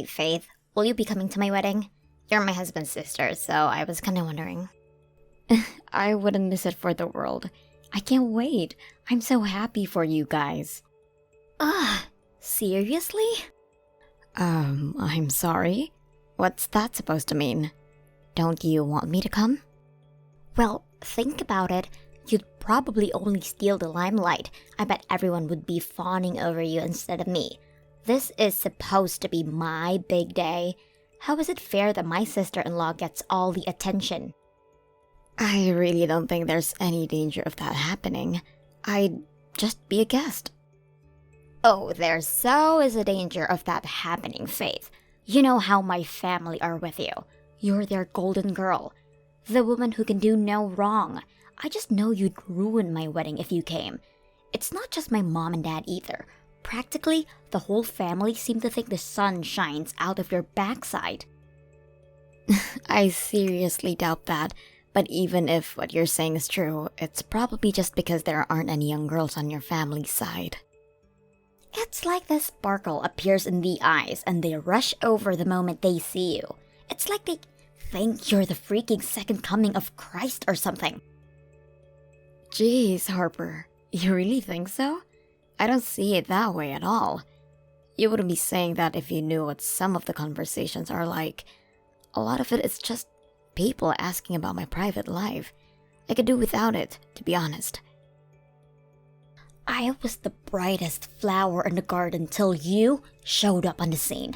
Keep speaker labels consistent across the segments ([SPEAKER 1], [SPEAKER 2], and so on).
[SPEAKER 1] Hey, Faith, will you be coming to my wedding? You're my husband's sister, so I was kinda wondering.
[SPEAKER 2] I wouldn't miss it for the world. I can't wait. I'm so happy for you guys.
[SPEAKER 1] Seriously?
[SPEAKER 2] I'm sorry? What's that supposed to mean? Don't you want me to come?
[SPEAKER 1] Well, think about it. You'd probably only steal the limelight. I bet everyone would be fawning over you instead of me. This is supposed to be my big day. How is it fair that my sister-in-law gets all the attention?
[SPEAKER 2] I really don't think there's any danger of that happening. I'd just be a guest.
[SPEAKER 1] Oh, there so is a danger of that happening, Faith. You know how my family are with you. You're their golden girl. The woman who can do no wrong. I just know you'd ruin my wedding if you came. It's not just my mom and dad either. Practically, the whole family seem to think the sun shines out of your backside.
[SPEAKER 2] I seriously doubt that. But even if what you're saying is true, it's probably just because there aren't any young girls on your family's side.
[SPEAKER 1] It's like the sparkle appears in the eyes and they rush over the moment they see you. It's like they think you're the freaking second coming of Christ or something.
[SPEAKER 2] Jeez, Harper, you really think so? I don't see it that way at all. You wouldn't be saying that if you knew what some of the conversations are like. A lot of it is just people asking about my private life. I could do without it, to be honest.
[SPEAKER 1] I was the brightest flower in the garden till you showed up on the scene.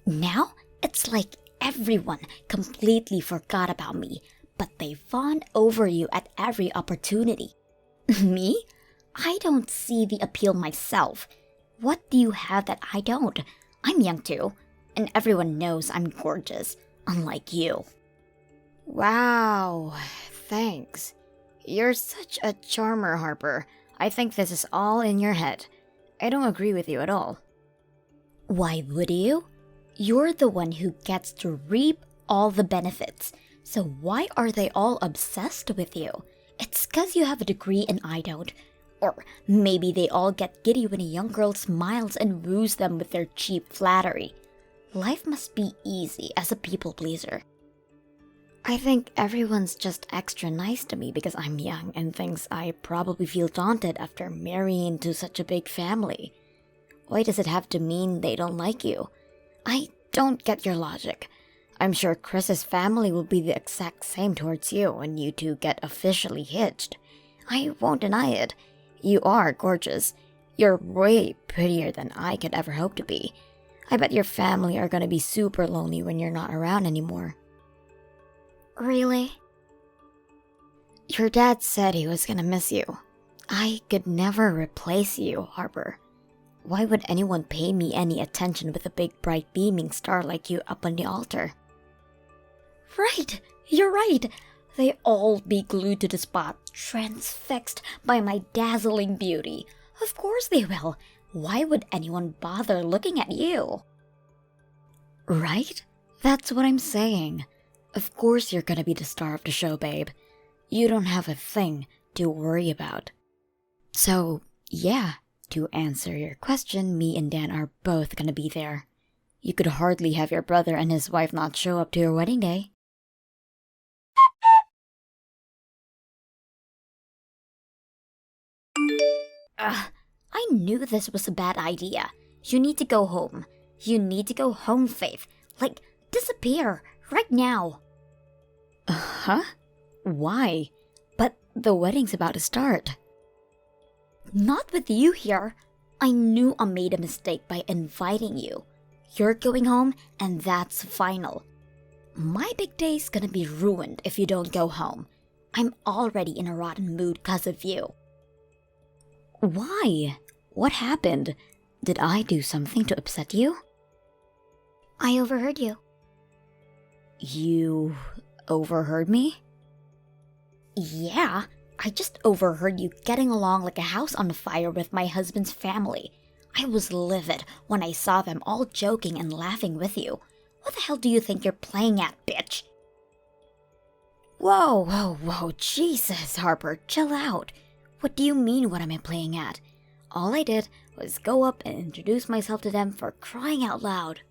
[SPEAKER 1] Now, it's like everyone completely forgot about me, but they fawn over you at every opportunity. Me? I don't see the appeal myself. What do you have that I don't? I'm young too, and everyone knows I'm gorgeous, unlike you.
[SPEAKER 2] Wow, thanks. You're such a charmer, Harper. I think this is all in your head. I don't agree with you at all.
[SPEAKER 1] Why would you? You're the one who gets to reap all the benefits. So why are they all obsessed with you? It's 'cause you have a degree and I don't. Or maybe they all get giddy when a young girl smiles and woos them with their cheap flattery. Life must be easy as a people pleaser.
[SPEAKER 2] I think everyone's just extra nice to me because I'm young and thinks I probably feel daunted after marrying into such a big family. Why does it have to mean they don't like you? I don't get your logic. I'm sure Chris's family will be the exact same towards you when you two get officially hitched. I won't deny it. You are gorgeous. You're way prettier than I could ever hope to be. I bet your family are gonna be super lonely when you're not around anymore.
[SPEAKER 1] Really?
[SPEAKER 2] Your dad said he was gonna miss you. I could never replace you, Harper. Why would anyone pay me any attention with a big bright beaming star like you up on the altar?
[SPEAKER 1] Right, you're right. They all be glued to the spot, transfixed by my dazzling beauty. Of course they will. Why would anyone bother looking at you?
[SPEAKER 2] Right? That's what I'm saying. Of course you're gonna be the star of the show, babe. You don't have a thing to worry about. So, yeah, to answer your question, me and Dan are both gonna be there. You could hardly have your brother and his wife not show up to your wedding day.
[SPEAKER 1] I knew this was a bad idea. You need to go home. You need to go home, Faith. Like, disappear. Right now.
[SPEAKER 2] Huh? Why? But the wedding's about to start.
[SPEAKER 1] Not with you here. I knew I made a mistake by inviting you. You're going home, and that's final. My big day's gonna be ruined if you don't go home. I'm already in a rotten mood 'cause of you.
[SPEAKER 2] Why? What happened? Did I do something to upset you?
[SPEAKER 1] I overheard you.
[SPEAKER 2] You overheard me?
[SPEAKER 1] Yeah, I just overheard you getting along like a house on fire with my husband's family. I was livid when I saw them all joking and laughing with you. What the hell do you think you're playing at, bitch?
[SPEAKER 2] Whoa, Jesus, Harper, chill out. What do you mean, what am I playing at? All I did was go up and introduce myself to them, for crying out loud.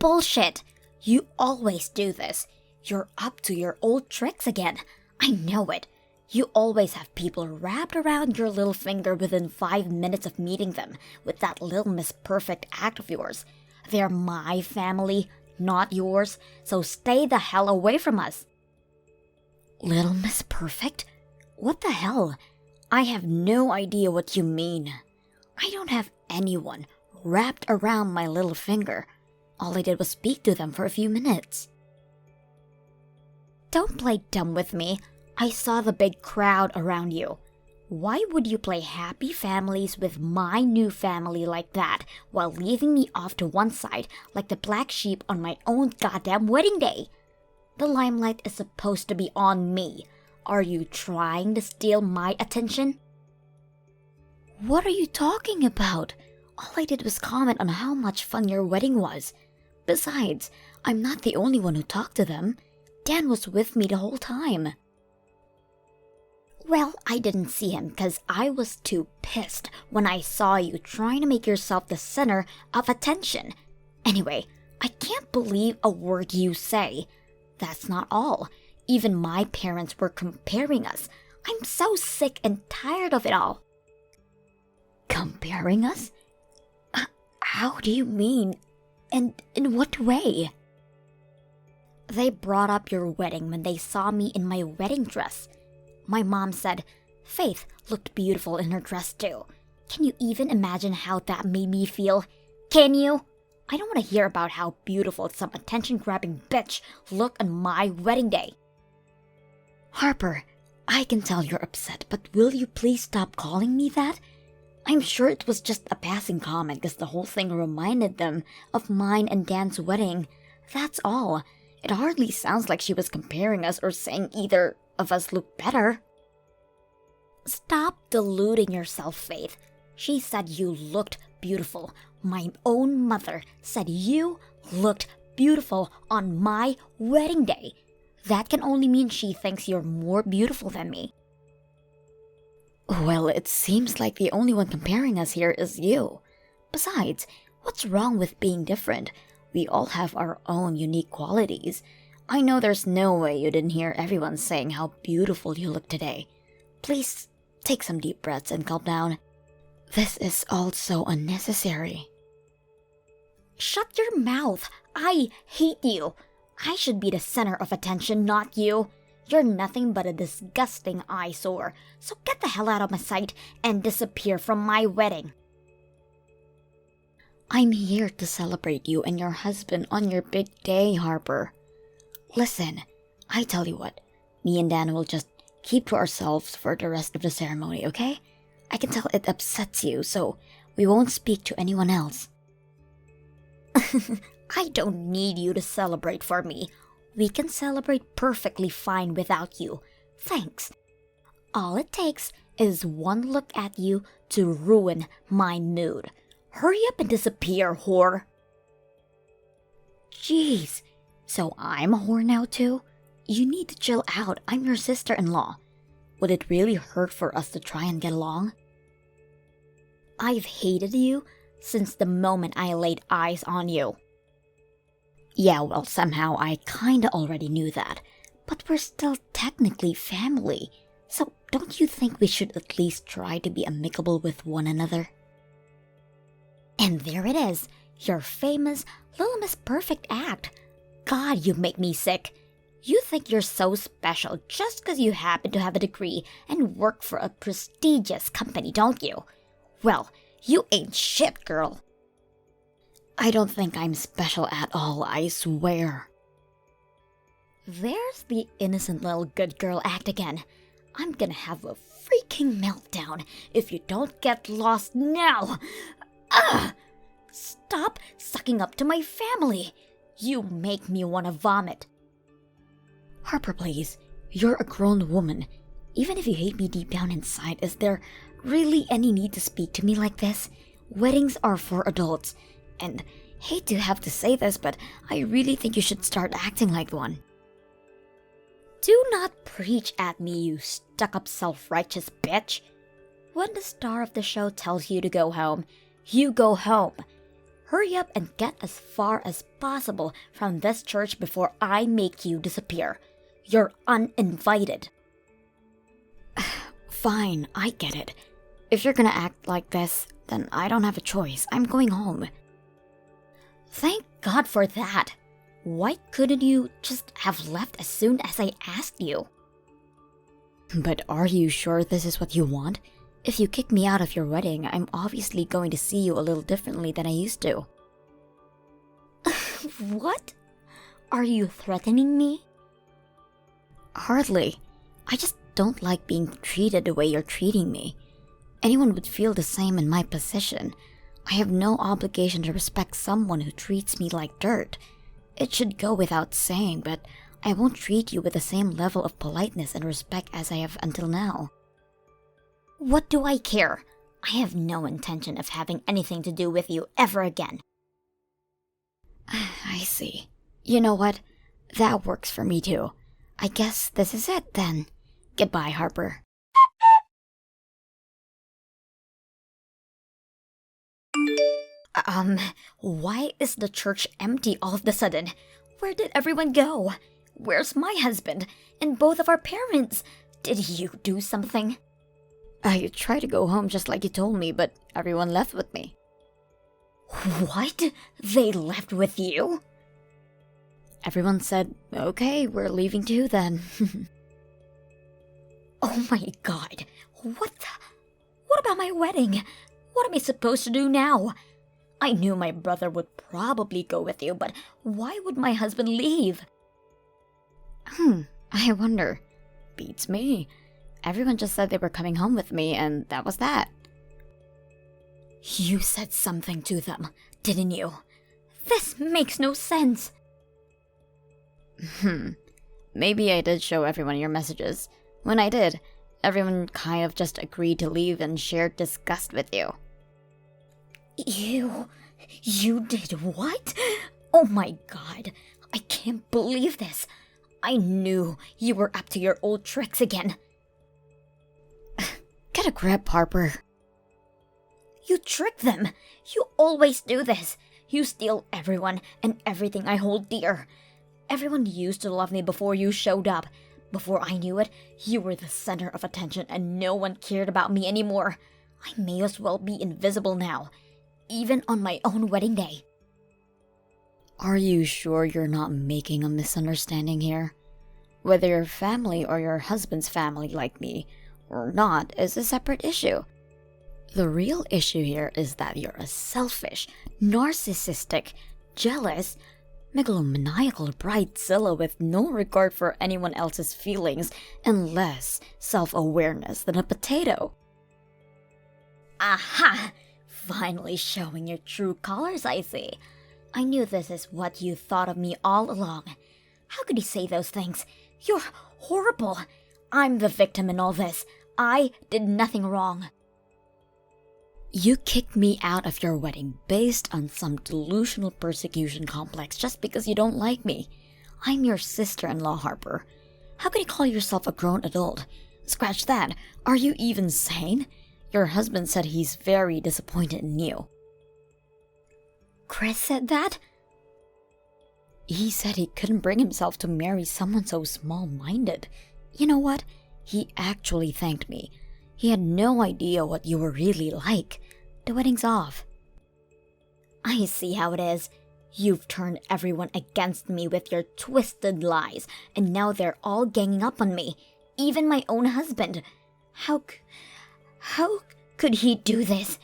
[SPEAKER 1] Bullshit! You always do this. You're up to your old tricks again. I know it. You always have people wrapped around your little finger within 5 minutes of meeting them with that little Miss Perfect act of yours. They're my family, not yours, so stay the hell away from us.
[SPEAKER 2] Little Miss Perfect? What the hell? I have no idea what you mean. I don't have anyone wrapped around my little finger. All I did was speak to them for a few minutes.
[SPEAKER 1] Don't play dumb with me. I saw the big crowd around you. Why would you play happy families with my new family like that while leaving me off to one side like the black sheep on my own goddamn wedding day? The limelight is supposed to be on me. Are you trying to steal my attention?
[SPEAKER 2] What are you talking about? All I did was comment on how much fun your wedding was. Besides, I'm not the only one who talked to them. Dan was with me the whole time.
[SPEAKER 1] Well, I didn't see him because I was too pissed when I saw you trying to make yourself the center of attention. Anyway, I can't believe a word you say. That's not all. Even my parents were comparing us. I'm so sick and tired of it all.
[SPEAKER 2] Comparing us? How do you mean? And in what way?
[SPEAKER 1] They brought up your wedding when they saw me in my wedding dress. My mom said, Faith looked beautiful in her dress too. Can you even imagine how that made me feel? Can you? I don't want to hear about how beautiful some attention-grabbing bitch looked on my wedding day.
[SPEAKER 2] Harper, I can tell you're upset, but will you please stop calling me that? I'm sure it was just a passing comment because the whole thing reminded them of mine and Dan's wedding. That's all. It hardly sounds like she was comparing us or saying either of us look better.
[SPEAKER 1] Stop deluding yourself, Faith. She said you looked beautiful. My own mother said you looked beautiful on my wedding day. That can only mean she thinks you're more beautiful than me.
[SPEAKER 2] Well, it seems like the only one comparing us here is you. Besides, what's wrong with being different? We all have our own unique qualities. I know there's no way you didn't hear everyone saying how beautiful you look today. Please take some deep breaths and calm down. This is all so unnecessary.
[SPEAKER 1] Shut your mouth. I hate you. I should be the center of attention, not you. You're nothing but a disgusting eyesore, so get the hell out of my sight and disappear from my wedding.
[SPEAKER 2] I'm here to celebrate you and your husband on your big day, Harper. Listen, I tell you what, me and Dan will just keep to ourselves for the rest of the ceremony, okay? I can tell it upsets you, so we won't speak to anyone else.
[SPEAKER 1] I don't need you to celebrate for me. We can celebrate perfectly fine without you. Thanks. All it takes is one look at you to ruin my mood. Hurry up and disappear, whore.
[SPEAKER 2] Jeez, so I'm a whore now too? You need to chill out. I'm your sister-in-law. Would it really hurt for us to try and get along?
[SPEAKER 1] I've hated you since the moment I laid eyes on you.
[SPEAKER 2] Yeah, well, somehow I kinda already knew that. But we're still technically family. So don't you think we should at least try to be amicable with one another?
[SPEAKER 1] And there it is, your famous Little Miss Perfect act. God, you make me sick. You think you're so special just because you happen to have a degree and work for a prestigious company, don't you? Well, you ain't shit, girl.
[SPEAKER 2] I don't think I'm special at all, I swear.
[SPEAKER 1] There's the innocent little good girl act again. I'm gonna have a freaking meltdown if you don't get lost now. Ugh! Stop sucking up to my family. You make me want to vomit.
[SPEAKER 2] Harper, please. You're a grown woman. Even if you hate me deep down inside, is there really any need to speak to me like this? Weddings are for adults. And hate to have to say this, but I really think you should start acting like one.
[SPEAKER 1] Do not preach at me, you stuck-up self-righteous bitch. When the star of the show tells you to go home, you go home. Hurry up and get as far as possible from this church before I make you disappear. You're uninvited.
[SPEAKER 2] Fine, I get it. If you're gonna act like this, then I don't have a choice. I'm going home.
[SPEAKER 1] Thank God for that. Why couldn't you just have left as soon as I asked you?
[SPEAKER 2] But are you sure this is what you want? If you kick me out of your wedding, I'm obviously going to see you a little differently than I used to.
[SPEAKER 1] What? Are you threatening me?
[SPEAKER 2] Hardly. I just don't like being treated the way you're treating me. Anyone would feel the same in my position. I have no obligation to respect someone who treats me like dirt. It should go without saying, but I won't treat you with the same level of politeness and respect as I have until now.
[SPEAKER 1] What do I care? I have no intention of having anything to do with you ever again.
[SPEAKER 2] I see. You know what? That works for me too. I guess this is it then. Goodbye, Harper.
[SPEAKER 1] Why is the church empty all of a sudden? Where did everyone go? Where's my husband? And both of our parents? Did you do something?
[SPEAKER 2] I tried to go home just like you told me, but everyone left with me.
[SPEAKER 1] What? They left with you?
[SPEAKER 2] Everyone said, okay, we're leaving too then.
[SPEAKER 1] Oh my God. What about my wedding? What am I supposed to do now? I knew my brother would probably go with you, but why would my husband leave?
[SPEAKER 2] I wonder. Beats me. Everyone just said they were coming home with me, and that was that.
[SPEAKER 1] You said something to them, didn't you? This makes no sense.
[SPEAKER 2] Maybe I did show everyone your messages. When I did, everyone kind of just agreed to leave and shared disgust with you.
[SPEAKER 1] You did what? Oh my God, I can't believe this. I knew you were up to your old tricks again.
[SPEAKER 2] Get a grip, Harper.
[SPEAKER 1] You tricked them. You always do this. You steal everyone and everything I hold dear. Everyone used to love me before you showed up. Before I knew it, you were the center of attention and no one cared about me anymore. I may as well be invisible now, even on my own wedding day.
[SPEAKER 2] Are you sure you're not making a misunderstanding here? Whether your family or your husband's family like me or not is a separate issue. The real issue here is that you're a selfish, narcissistic, jealous, megalomaniacal bridezilla with no regard for anyone else's feelings and less self-awareness than a potato.
[SPEAKER 1] Aha! Finally showing your true colors, I see. I knew this is what you thought of me all along. How could you say those things? You're horrible. I'm the victim in all this. I did nothing wrong.
[SPEAKER 2] You kicked me out of your wedding based on some delusional persecution complex just because you don't like me. I'm your sister-in-law, Harper. How can you call yourself a grown adult? Scratch that. Are you even sane? Your husband said he's very disappointed in you.
[SPEAKER 1] Chris said that?
[SPEAKER 2] He said he couldn't bring himself to marry someone so small-minded. You know what? He actually thanked me. He had no idea what you were really like. The wedding's off.
[SPEAKER 1] I see how it is. You've turned everyone against me with your twisted lies, and now they're all ganging up on me. Even my own husband. How could he do this?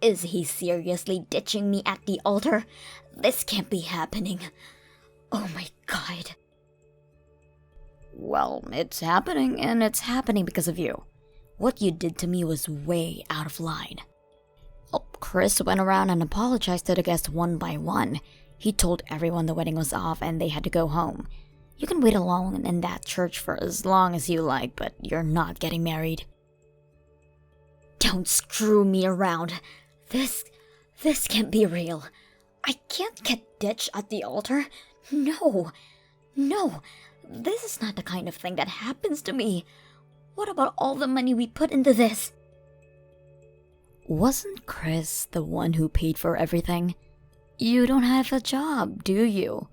[SPEAKER 1] Is he seriously ditching me at the altar? This can't be happening. Oh my God.
[SPEAKER 2] Well, it's happening, and it's happening because of you. What you did to me was way out of line. Chris went around and apologized to the guests one by one. He told everyone the wedding was off and they had to go home. You can wait alone in that church for as long as you like, but you're not getting married.
[SPEAKER 1] Don't screw me around. This can't be real. I can't get ditched at the altar. No, this is not the kind of thing that happens to me. What about all the money we put into this?
[SPEAKER 2] Wasn't Chris the one who paid for everything? You don't have a job, do you?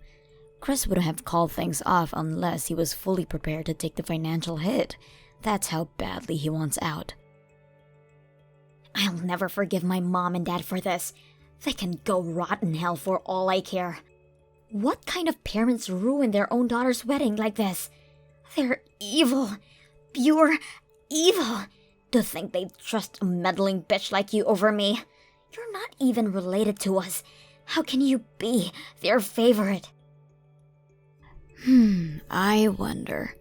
[SPEAKER 2] Chris would have called things off unless he was fully prepared to take the financial hit. That's how badly he wants out.
[SPEAKER 1] I'll never forgive my mom and dad for this. They can go rot in hell for all I care. What kind of parents ruin their own daughter's wedding like this? They're evil. Pure evil. To think they'd trust a meddling bitch like you over me. You're not even related to us. How can you be their favorite?
[SPEAKER 2] I wonder.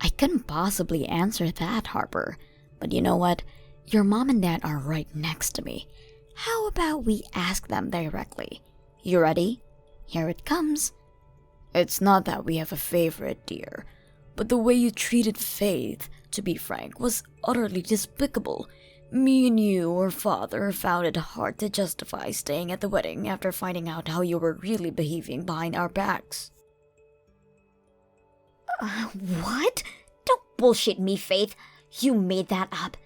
[SPEAKER 2] I couldn't possibly answer that, Harper. But you know what? Your mom and dad are right next to me. How about we ask them directly? You ready? Here it comes. It's not that we have a favorite, dear, but the way you treated Faith, to be frank, was utterly despicable. Me and your father found it hard to justify staying at the wedding after finding out how you were really behaving behind our backs.
[SPEAKER 1] What? Don't bullshit me, Faith. You made that up.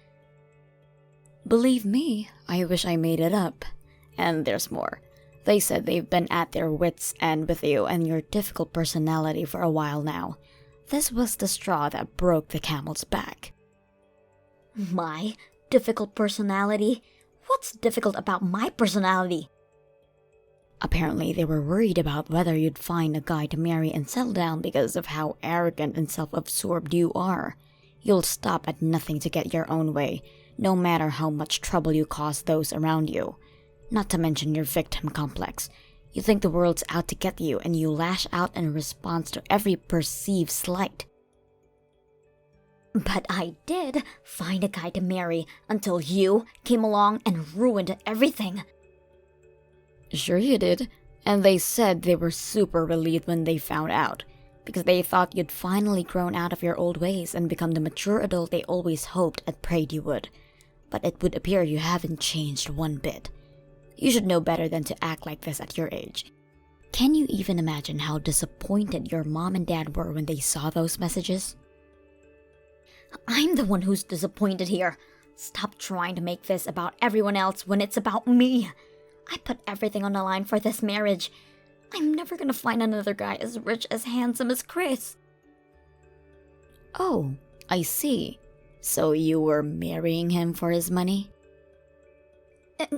[SPEAKER 2] Believe me, I wish I made it up. And there's more. They said they've been at their wits' end with you and your difficult personality for a while now. This was the straw that broke the camel's back.
[SPEAKER 1] My difficult personality? What's difficult about my personality?
[SPEAKER 2] Apparently, they were worried about whether you'd find a guy to marry and settle down because of how arrogant and self-absorbed you are. You'll stop at nothing to get your own way, no matter how much trouble you cause those around you. Not to mention your victim complex. You think the world's out to get you and you lash out in response to every perceived slight.
[SPEAKER 1] But I did find a guy to marry until you came along and ruined everything.
[SPEAKER 2] Sure you did. And they said they were super relieved when they found out, because they thought you'd finally grown out of your old ways and become the mature adult they always hoped and prayed you would. But it would appear you haven't changed one bit. You should know better than to act like this at your age. Can you even imagine how disappointed your mom and dad were when they saw those messages?
[SPEAKER 1] I'm the one who's disappointed here. Stop trying to make this about everyone else when it's about me. I put everything on the line for this marriage. I'm never gonna find another guy as rich, as handsome as Chris.
[SPEAKER 2] Oh, I see. So you were marrying him for his money?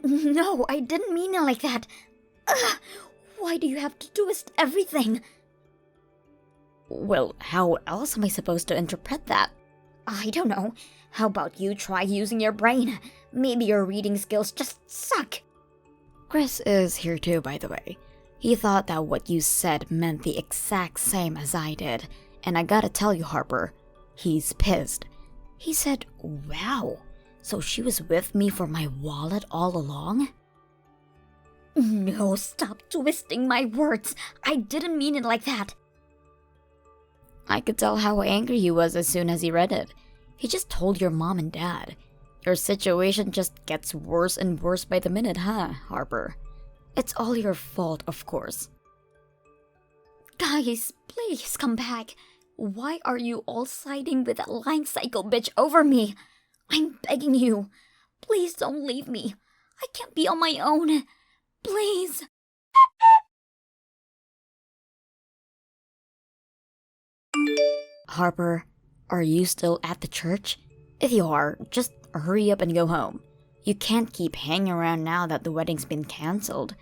[SPEAKER 1] No, I didn't mean it like that. Ugh, why do you have to twist everything?
[SPEAKER 2] Well, how else am I supposed to interpret that?
[SPEAKER 1] I don't know. How about you try using your brain? Maybe your reading skills just suck.
[SPEAKER 2] Chris is here too, by the way. He thought that what you said meant the exact same as I did. And I gotta tell you, Harper, he's pissed. He said, "Wow, so she was with me for my wallet all along?"
[SPEAKER 1] No, stop twisting my words. I didn't mean it like that.
[SPEAKER 2] I could tell how angry he was as soon as he read it. He just told your mom and dad. Your situation just gets worse and worse by the minute, huh, Harper? It's all your fault, of course.
[SPEAKER 1] Guys, please come back. Why are you all siding with that lying psycho bitch over me? I'm begging you. Please don't leave me. I can't be on my own. Please.
[SPEAKER 2] Harper, are you still at the church? If you are, just hurry up and go home. You can't keep hanging around now that the wedding's been cancelled.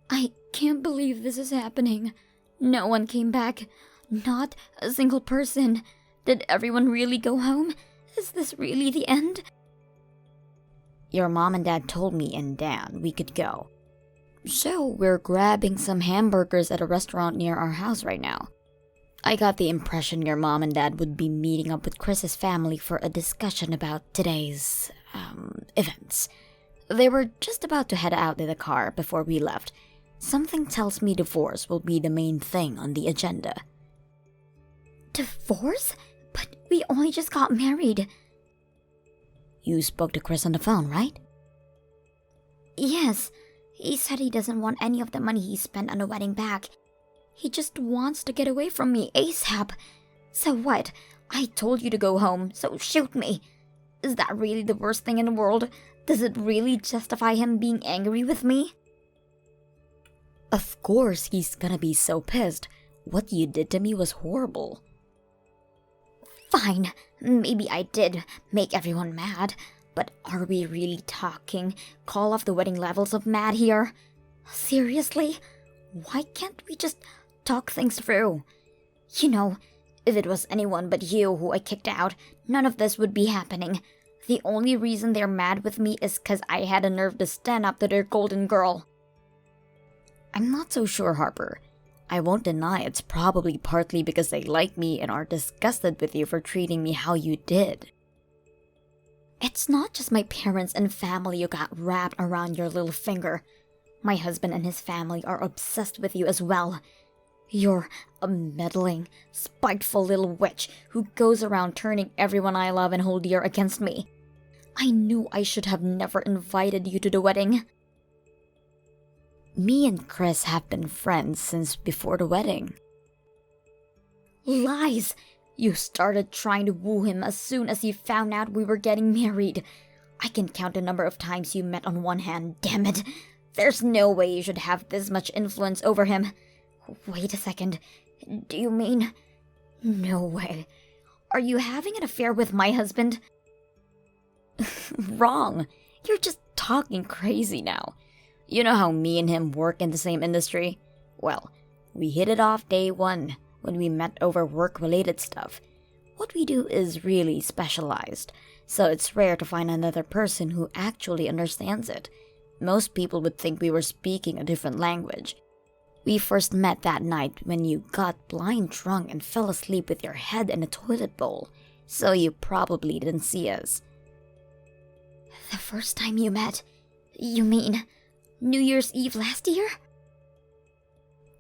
[SPEAKER 1] I can't believe this is happening. No one came back. Not a single person. Did everyone really go home? Is this really the end?
[SPEAKER 2] Your mom and dad told me and Dan we could go. So we're grabbing some hamburgers at a restaurant near our house right now. I got the impression your mom and dad would be meeting up with Chris's family for a discussion about today's, events. They were just about to head out in the car before we left. Something tells me divorce will be the main thing on the agenda.
[SPEAKER 1] Divorce? But we only just got married.
[SPEAKER 2] You spoke to Chris on the phone, right?
[SPEAKER 1] Yes. He said he doesn't want any of the money he spent on the wedding back. He just wants to get away from me ASAP. So what? I told you to go home, so shoot me. Is that really the worst thing in the world? Does it really justify him being angry with me?
[SPEAKER 2] Of course he's gonna be so pissed. What you did to me was horrible.
[SPEAKER 1] Fine, maybe I did make everyone mad, but are we really talking call off the wedding levels of mad here? Seriously? Why can't we just talk things through? You know, if it was anyone but you who I kicked out, none of this would be happening. The only reason they're mad with me is 'cause I had a nerve to stand up to their golden girl.
[SPEAKER 2] I'm not so sure, Harper. I won't deny it's probably partly because they like me and are disgusted with you for treating me how you did.
[SPEAKER 1] It's not just my parents and family who got wrapped around your little finger. My husband and his family are obsessed with you as well. You're a meddling, spiteful little witch who goes around turning everyone I love and hold dear against me. I knew I should have never invited you to the wedding.
[SPEAKER 2] Me and Chris have been friends since before the wedding.
[SPEAKER 1] Lies! You started trying to woo him as soon as you found out we were getting married. I can count the number of times you met on one hand, damn it. There's no way you should have this much influence over him. Wait a second. Do you mean... No way. Are you having an affair with my husband?
[SPEAKER 2] Wrong. You're just talking crazy now. You know how me and him work in the same industry? Well, we hit it off day one when we met over work-related stuff. What we do is really specialized, so it's rare to find another person who actually understands it. Most people would think we were speaking a different language. We first met that night when you got blind drunk and fell asleep with your head in a toilet bowl, so you probably didn't see us.
[SPEAKER 1] The first time you met? You mean New Year's Eve last year?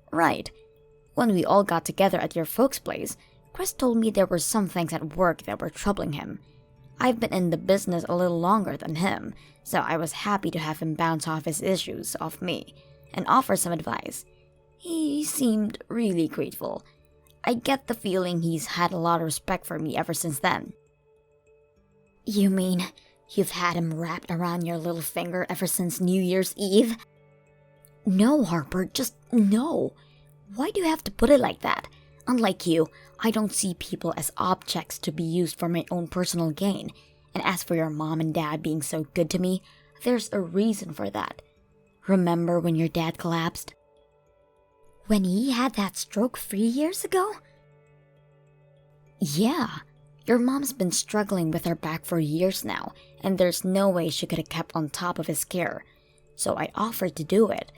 [SPEAKER 2] Right. When we all got together at your folks' place, Chris told me there were some things at work that were troubling him. I've been in the business a little longer than him, so I was happy to have him bounce off his issues off me and offer some advice. He seemed really grateful. I get the feeling he's had a lot of respect for me ever since then.
[SPEAKER 1] You mean you've had him wrapped around your little finger ever since New Year's Eve?
[SPEAKER 2] No, Harper, just no. Why do you have to put it like that? Unlike you, I don't see people as objects to be used for my own personal gain. And as for your mom and dad being so good to me, there's a reason for that. Remember when your dad collapsed?
[SPEAKER 1] When he had that stroke 3 years ago?
[SPEAKER 2] Yeah. Your mom's been struggling with her back for years now, and there's no way she could have kept on top of his care. So I offered to do it.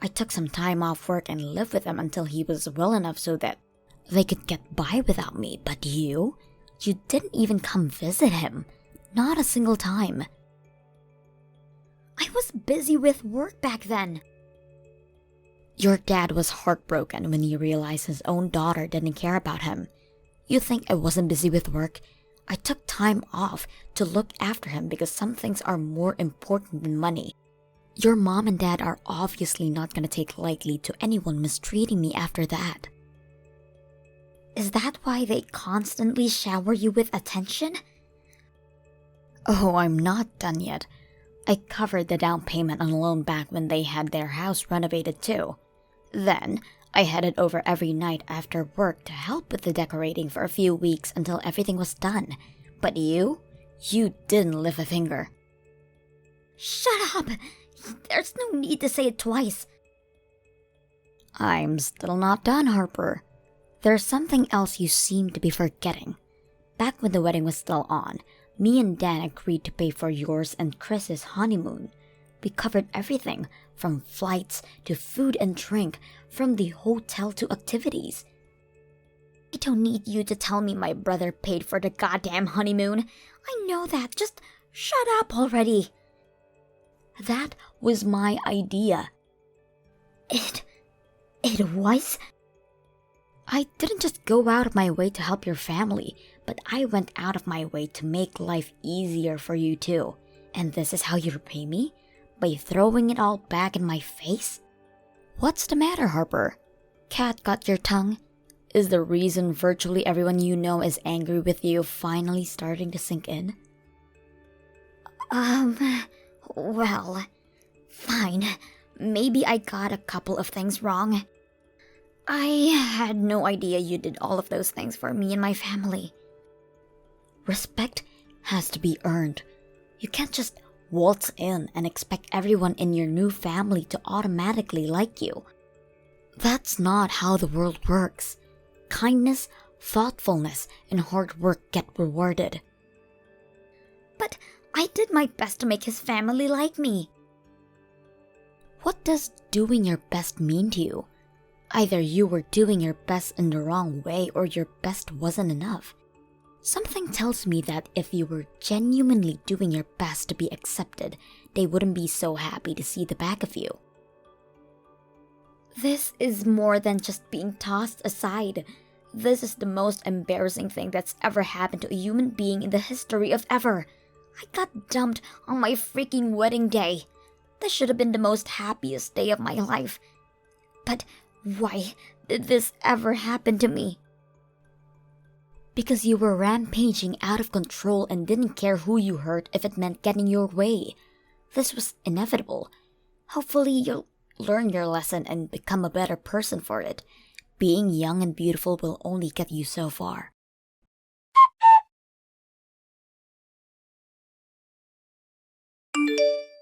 [SPEAKER 2] I took some time off work and lived with him until he was well enough so that they could get by without me. But you didn't even come visit him. Not a single time.
[SPEAKER 1] I was busy with work back then.
[SPEAKER 2] Your dad was heartbroken when he realized his own daughter didn't care about him. You think I wasn't busy with work? I took time off to look after him because some things are more important than money. Your mom and dad are obviously not going to take lightly to anyone mistreating me after that.
[SPEAKER 1] Is that why they constantly shower you with attention?
[SPEAKER 2] Oh, I'm not done yet. I covered the down payment on a loan back when they had their house renovated too. Then, I headed over every night after work to help with the decorating for a few weeks until everything was done. But you didn't lift a finger.
[SPEAKER 1] Shut up! There's no need to say it twice.
[SPEAKER 2] I'm still not done, Harper. There's something else you seem to be forgetting. Back when the wedding was still on, me and Dan agreed to pay for yours and Chris's honeymoon. We covered everything, from flights to food and drink, from the hotel to activities.
[SPEAKER 1] I don't need you to tell me my brother paid for the goddamn honeymoon. I know that. Just shut up already.
[SPEAKER 2] That was my idea.
[SPEAKER 1] It was?
[SPEAKER 2] I didn't just go out of my way to help your family, but I went out of my way to make life easier for you too. And this is how you repay me? By throwing it all back in my face? What's the matter, Harper? Cat got your tongue? Is the reason virtually everyone you know is angry with you finally starting to sink in?
[SPEAKER 1] Well, fine. maybe I got a couple of things wrong. I had no idea you did all of those things for me and my family.
[SPEAKER 2] Respect has to be earned. You can't just waltz in and expect everyone in your new family to automatically like you. That's not how the world works. Kindness, thoughtfulness, and hard work get rewarded.
[SPEAKER 1] But I did my best to make his family like me.
[SPEAKER 2] What does doing your best mean to you? Either you were doing your best in the wrong way or your best wasn't enough. Something tells me that if you were genuinely doing your best to be accepted, they wouldn't be so happy to see the back of you.
[SPEAKER 1] This is more than just being tossed aside. This is the most embarrassing thing that's ever happened to a human being in the history of ever. I got dumped on my freaking wedding day. This should have been the most happiest day of my life. But why did this ever happen to me?
[SPEAKER 2] Because you were rampaging out of control and didn't care who you hurt if it meant getting your way. This was inevitable. Hopefully you'll learn your lesson and become a better person for it. Being young and beautiful will only get you so far.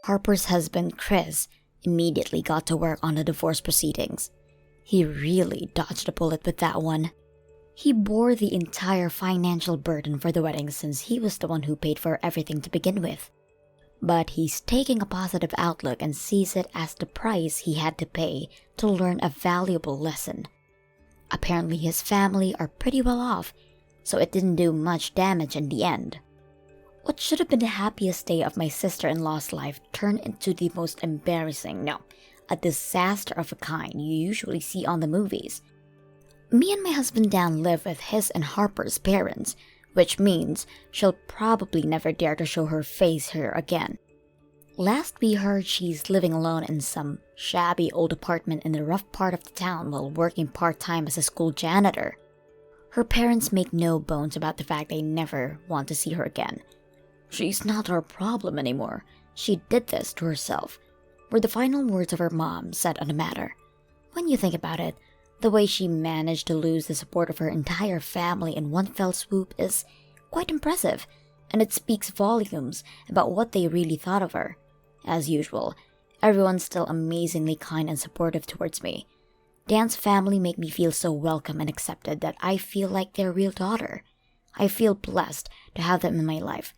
[SPEAKER 2] Harper's husband, Chris, immediately got to work on the divorce proceedings. He really dodged a bullet with that one. He bore the entire financial burden for the wedding since he was the one who paid for everything to begin with. But he's taking a positive outlook and sees it as the price he had to pay to learn a valuable lesson. Apparently his family are pretty well off, so it didn't do much damage in the end. What should have been the happiest day of my sister-in-law's life turned into the most embarrassing, no, a disaster of a kind you usually see on the movies. Me and my husband Dan live with his and Harper's parents, which means she'll probably never dare to show her face here again. Last we heard, she's living alone in some shabby old apartment in the rough part of the town while working part-time as a school janitor. Her parents make no bones about the fact they never want to see her again. "She's not our problem anymore. She did this to herself," were the final words of her mom said on the matter. When you think about it, the way she managed to lose the support of her entire family in one fell swoop is quite impressive, and it speaks volumes about what they really thought of her. As usual, everyone's still amazingly kind and supportive towards me. Dan's family make me feel so welcome and accepted that I feel like their real daughter. I feel blessed to have them in my life,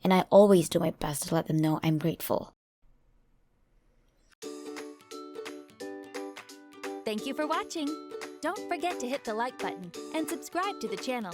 [SPEAKER 2] and I always do my best to let them know I'm grateful.
[SPEAKER 3] Thank you for watching. Don't forget to hit the like button and subscribe to the channel.